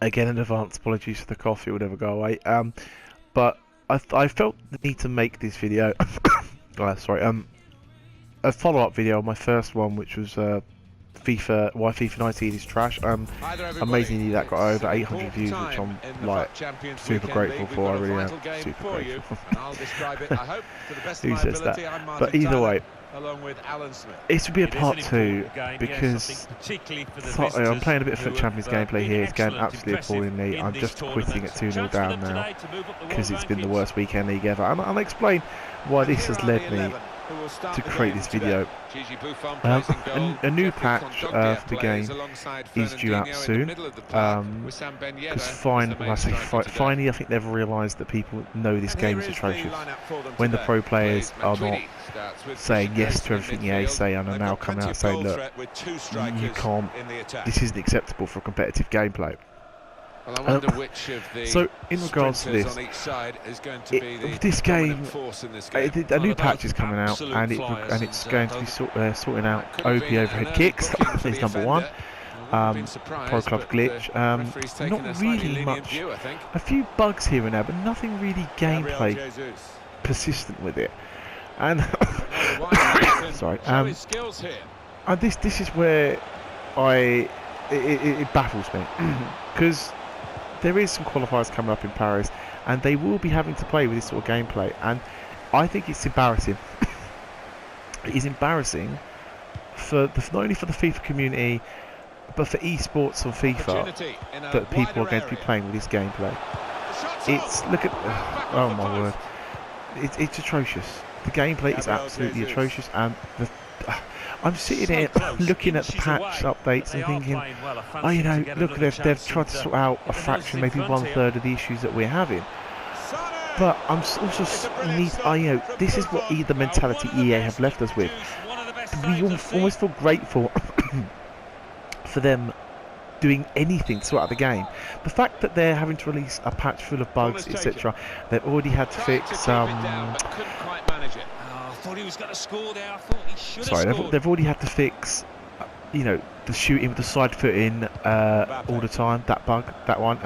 Again, in advance, apologies for the cough; it will never go away. But I felt the need to make this video. Sorry. A follow-up video on my first one, which was FIFA, why FIFA 19 is trash. Amazingly, that got over 800 views, which I'm like super grateful for. I really am super grateful. Who says that? But either way, it should be a part 2 because I'm playing a bit of FUT Champions gameplay here. It's going absolutely appallingly. I'm just quitting at 2-0 down now because it's been the worst weekend league ever. And I'll explain why this has led me to create this video. A new patch for the game is due out soon. Because finally, I think they've realised that people know this game is atrocious. When the pro players are not saying yes to everything EA say and are now coming out saying, look, you can't, this isn't acceptable for competitive gameplay. Well, I wonder which of the so, in regards to this, this game, a new patch is coming out, and it's going to be sorting out OP overhead kicks. Is number 1. Pro Club glitch. Not really much. A few bugs here and there, but nothing really gameplay persistent with it. And sorry. And this is where it baffles me because there is some qualifiers coming up in Paris, and they will be having to play with this sort of gameplay, and I think it's embarrassing. It is embarrassing for not only for the FIFA community, but for esports on FIFA that people are going to be playing with this gameplay. It's oh my word, it's atrocious. The gameplay is absolutely atrocious, and I'm sitting here looking at the patch updates and thinking, oh, you know, look, they've tried to sort out a fraction, maybe 1/3 of the issues that we're having. But I'm also you know, this is what the mentality EA have left us with. We almost feel grateful for them doing anything to sort out the game. The fact that they're having to release a patch full of bugs, etc., they've already had to fix they've already had to fix, you know, the shooting with the side foot in all the time. That bug, that one.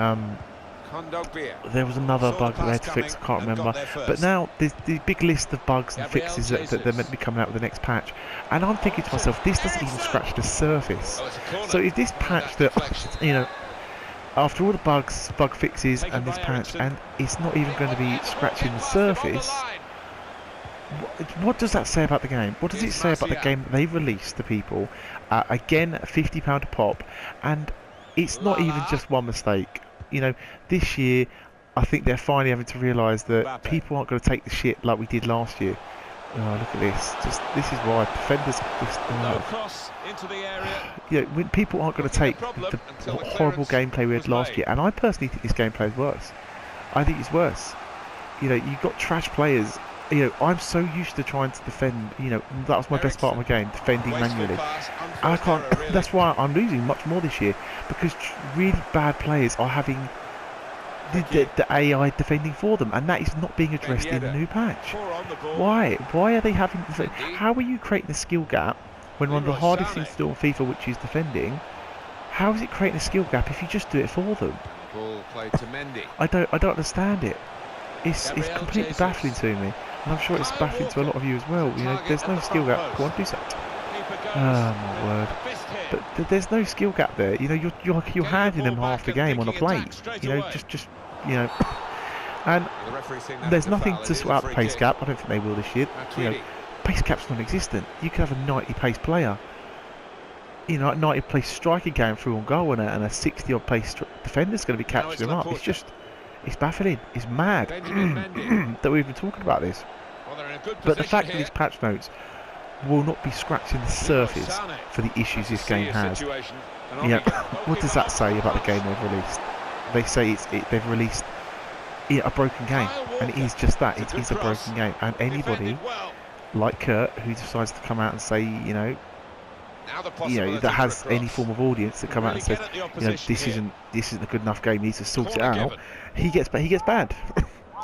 There was another bug that they had to fix. I can't remember. But now there's the big list of bugs and fixes that they're meant to be coming out with the next patch. And I'm thinking to myself, this doesn't even scratch the surface. So if this patch that, you know, after all the bug fixes and this patch, and it's not even going to be scratching the surface. What does that say about the game? What does it say about the game that they've released to people? Again, £50 a pop, and it's not even just one mistake. You know, this year, I think they're finally having to realise that people aren't going to take the shit like we did last year. Oh, look at this! This is why defenders. You know, when people aren't going to take the horrible gameplay we had last year, and I personally think this gameplay is worse. I think it's worse. You know, you've got trash players. You know, I'm so used to trying to defend, you know, that was my best part of my game, defending manually. And I can't, that's why I'm losing much more this year, because really bad players are having the AI defending for them, and that is not being addressed in the new patch. Why? Why are they having, how are you creating a skill gap when one of the hardest things to do on FIFA, which is defending, how is it creating a skill gap if you just do it for them? I don't understand it. It's completely baffling to me. And I'm sure it's baffling to a lot of you as well. You know, there's no skill gap. Go on, do something. Oh my word! But there's no skill gap there. You know, you're handing them half the game on a plate. You know, just you know, and there's nothing to sort out the pace gap. I don't think they will this year. You know, pace gap's non-existent. You could have a 90 pace player. You know, a 90 pace striker going through on goal, and a 60 odd pace defender's going to be catching them up. It's baffling. It's mad that we've been talking about this. But the fact that these patch notes will not be scratching the surface for the issues this game has. You know, what does that say about the game they've released? They say they've released a broken game, and it is just that. It is a broken game. And anybody like Kurt who decides to come out and say, you know, that has any form of audience that come out and says, you know, this isn't a good enough game, needs to sort it out, he gets banned.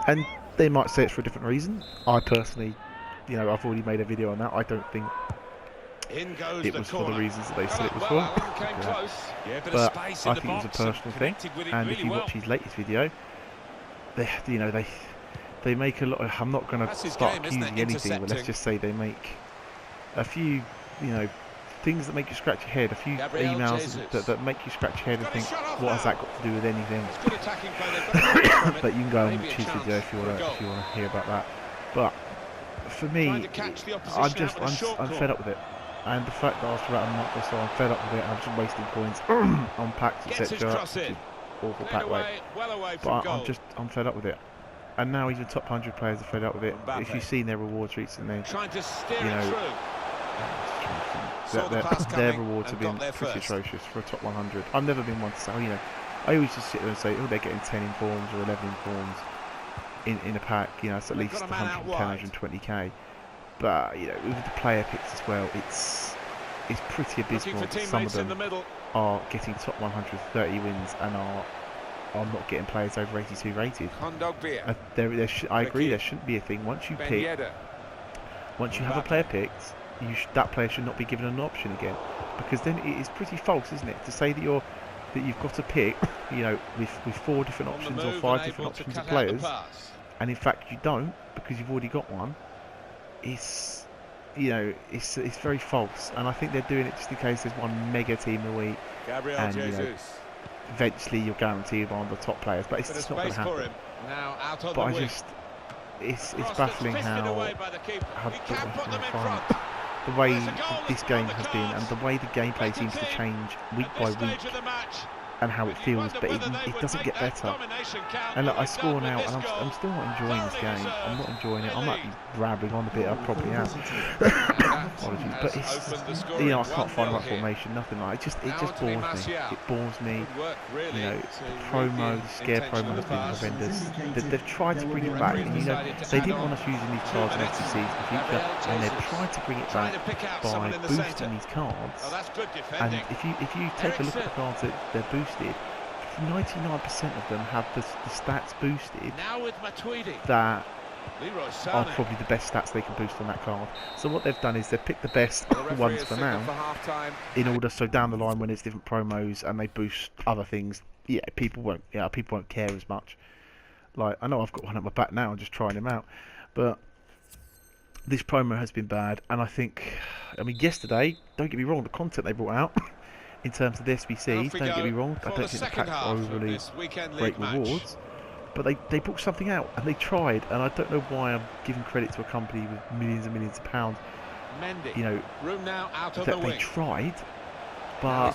And they might say it's for a different reason. I personally, you know, I've already made a video on that. I don't think it was for the reasons that they said it was for. But I think it was a personal thing, and if you watch his latest video, they make a lot of, I'm not going to start accusing anything, but let's just say they make a few, things that make you scratch your head, a few emails that make you scratch your head and think, what has that got to do with anything? But you can go and watch his video if you want to hear about that. But for me, I'm fed up with it. And the fact that after about a month or so I'm fed up with it, I'm just wasting coins on packs, etc. Awful pack weight. But I'm fed up with it. And now even top 100 players are fed up with it. If you've seen their rewards recently, their rewards have been pretty atrocious for a top 100. I've never been one to say, I always just sit there and say, oh, they're getting 10 informs or 11 informs in a pack. It's at least 110, 120k. But with the player picks as well, it's pretty abysmal. Some of them are getting top 130 wins and are not getting players over 82 rated. I agree, there shouldn't be a thing. Once you have a player picked, that player should not be given an option again, because then it is pretty false, isn't it, to say that you've got to pick, with 4 different options or 5 different options of players, and in fact you don't because you've already got one. It's very false, and I think they're doing it just in case there's one mega team a week, and eventually you're guaranteed one of the top players, but it's just not going to happen. But it's baffling how the way this game has been, and the way the gameplay seems to change week by week, and how it feels, but it doesn't get better. And look, I score now, and I'm still not enjoying this game. I'm not enjoying it. I might be rambling on a bit. I probably am. Apologies, but it's I can't find the right formation. Nothing like it. It just bores me. It bores me. The scare promo has been horrendous. They've tried to bring it back, and they didn't want us using these cards in FTCs in the future, and they've tried to bring it back by boosting these cards. And if you take a look at the cards that they're boosted, 99% of them have the stats boosted that are probably the best stats they can boost on that card. So what they've done is they've picked the best ones for now, in order so down the line when there's different promos and they boost other things, people won't care as much. Like, I know I've got one at my back now, I'm just trying them out, but this promo has been bad, and I mean yesterday, don't get me wrong, the content they brought out in terms of the SBCs, don't get me wrong, I don't think the packs are overly great rewards, but they brought something out, and they tried, and I don't know why I'm giving credit to a company with millions and millions of pounds, that they tried, but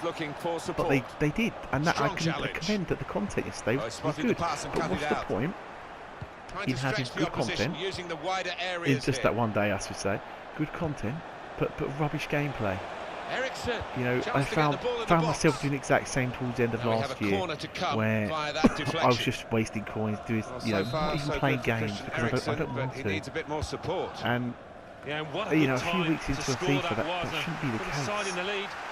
they did, and that I commend that the content yesterday was good, but what's the point in having good content, in just that one day I should say, good content, but rubbish gameplay? I found myself doing the exact same towards the end of last year, where I was just wasting coins, not even playing games because I don't want to. And a few weeks into a FIFA, that shouldn't be the case.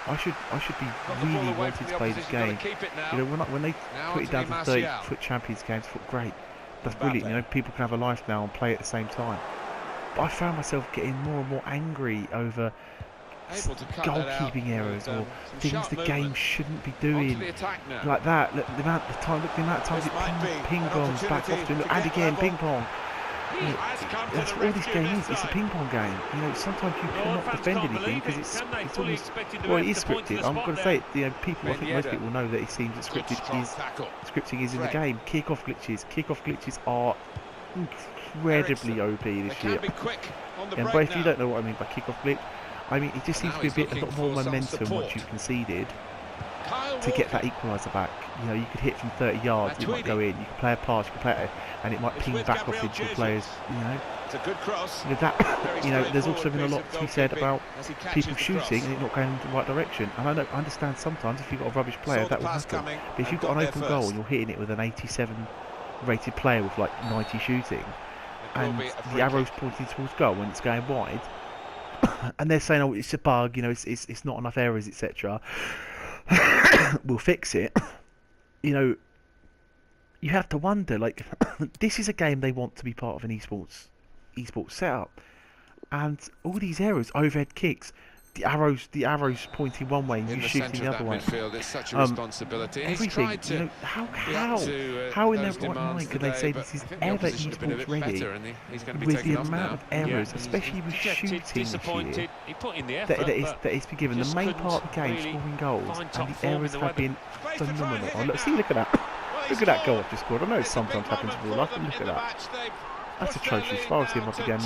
I should be really wanting to play this game. When they put it down to 30-foot Champions games, I thought, great, that's brilliant. People can have a life now and play at the same time. But I found myself getting more and more angry over goalkeeping errors or things the game shouldn't be doing, like that. Look, the amount of times it ping-pongs back off to him, and again ping-pong. That's what all this game is. It's a ping-pong game. Sometimes you cannot defend anything because it's almost, well, it is scripted. I'm going to say it. I think most people know that it seems that scripting is in the game. Kick-off glitches are incredibly OP this year. But if you don't know what I mean by kick-off glitch, I mean, it just seems to be a lot more momentum once you've conceded to get that equaliser back. You could hit from 30 yards, it might go in. You can play a pass, you can play it, and it might ping back off into the players. It's a good cross. There's also been a lot to be said about people shooting and it not going in the right direction. And I understand sometimes if you've got a rubbish player that will happen. But if you've got an open goal and you're hitting it with an 87 rated player with like 90 shooting, and the arrow's pointing towards goal and it's going wide, and they're saying, oh, it's a bug, it's not enough errors, etc. We'll fix it. You have to wonder, like, this is a game they want to be part of an esports setup, and all these errors, overhead kicks, the arrows pointing one way and you shooting the other way. It's such a responsibility. Everything, you know, how in their right mind could they say this is ever esports ready with the amount of errors, especially with shooting this year, that is been given the main part of the game, scoring goals, and the errors have been phenomenal. Oh, look at that. Look at that goal I've just scored. I know it sometimes happens in real life, but look at that. That's atrocious. If I was him, I'd be going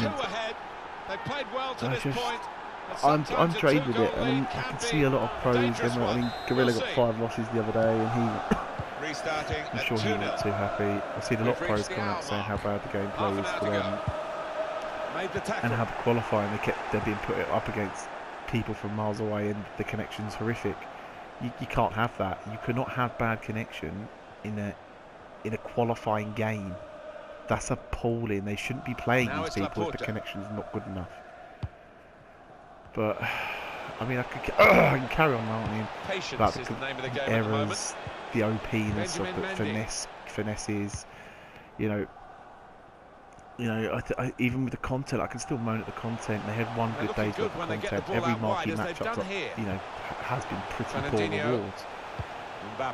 I'm drained with it. I mean, I can see a lot of pros. I mean, Gorilla got 5 losses the other day, and I'm sure he wasn't too happy. I've seen a lot of pros coming out saying how bad the gameplay is for them, and how the qualifying they're being put up against people from miles away, and the connection's horrific. You can't have that. You cannot have bad connection in a qualifying game. That's appalling. They shouldn't be playing these people if the connection's not good enough. But I mean, I can carry on ranting about the errors, the OPness of the finesses. You know, even with the content, I can still moan at the content. They had one good day's worth of content. Every marquee matchup, you know, has been pretty poor rewards.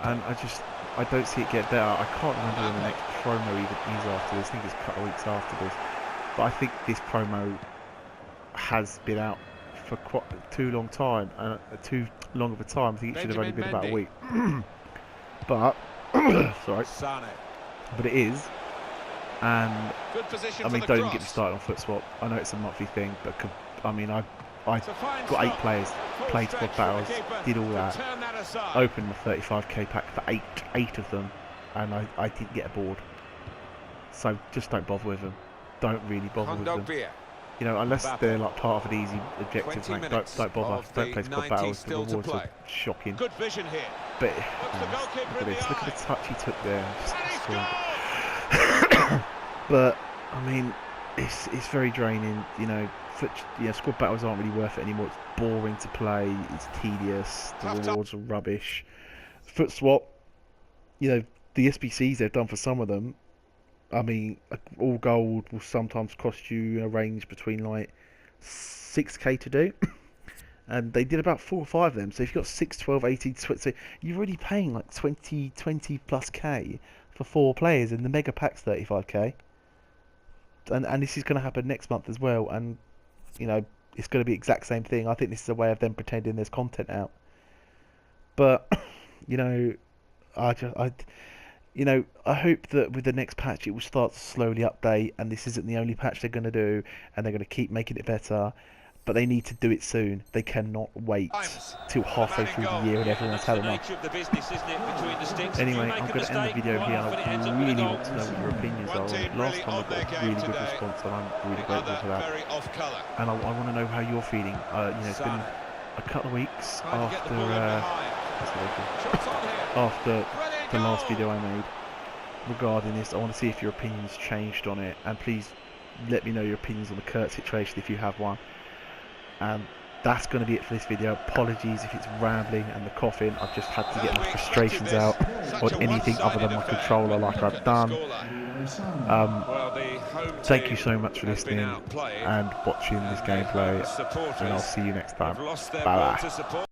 And I don't see it get better. I can't remember when the next promo even is after this. I think it's a couple of weeks after this. But I think this promo has been out for quite too long time, too long of a time. I think it should have only been about a week. But sorry, but it is. And I mean, don't get me started on foot swap. I know it's a monthly thing, but I mean, I got 8 players, played squad battles, did all that, opened my 35k pack for eight of them, and I didn't get a board. So just don't bother with them. Don't really bother with them. You know, unless they're like part of an easy objective, like, don't bother. Don't play squad battles. The rewards are shocking. But look at this. Look at the touch he took there. But I mean, it's very draining. You know, squad battles aren't really worth it anymore. It's boring to play. It's tedious. The rewards are rubbish. Foot swap. You know, the SBCs they've done for some of them. I mean, all gold will sometimes cost you a range between like 6k to do. And they did about 4 or 5 of them. So if you've got 6, 12, 18, 20, so you're already paying like 20 plus k for 4 players, and the mega pack's 35k. And this is going to happen next month as well. And, you know, it's going to be the exact same thing. I think this is a way of them pretending there's content out. But, you know, I hope that with the next patch it will start to slowly update, and this isn't the only patch they're going to do, and they're going to keep making it better. But they need to do it soon. They cannot wait till halfway through the year and everyone's had enough. Anyway, I'm going to end the video here, and I really want to know what your opinions are on it. Last time I got a really good response, and I'm really grateful for that. And I want to know how you're feeling. You know, it's been a couple of weeks after the last video I made regarding this. I want to see if your opinions changed on it, and please let me know your opinions on the Kurt situation if you have one. And that's going to be it for this video. Apologies if it's rambling and the coughing. I've just had to get my frustrations out on anything other than my controller, like I've done. Thank you so much for listening and watching this gameplay, and I'll see you next time. Bye bye.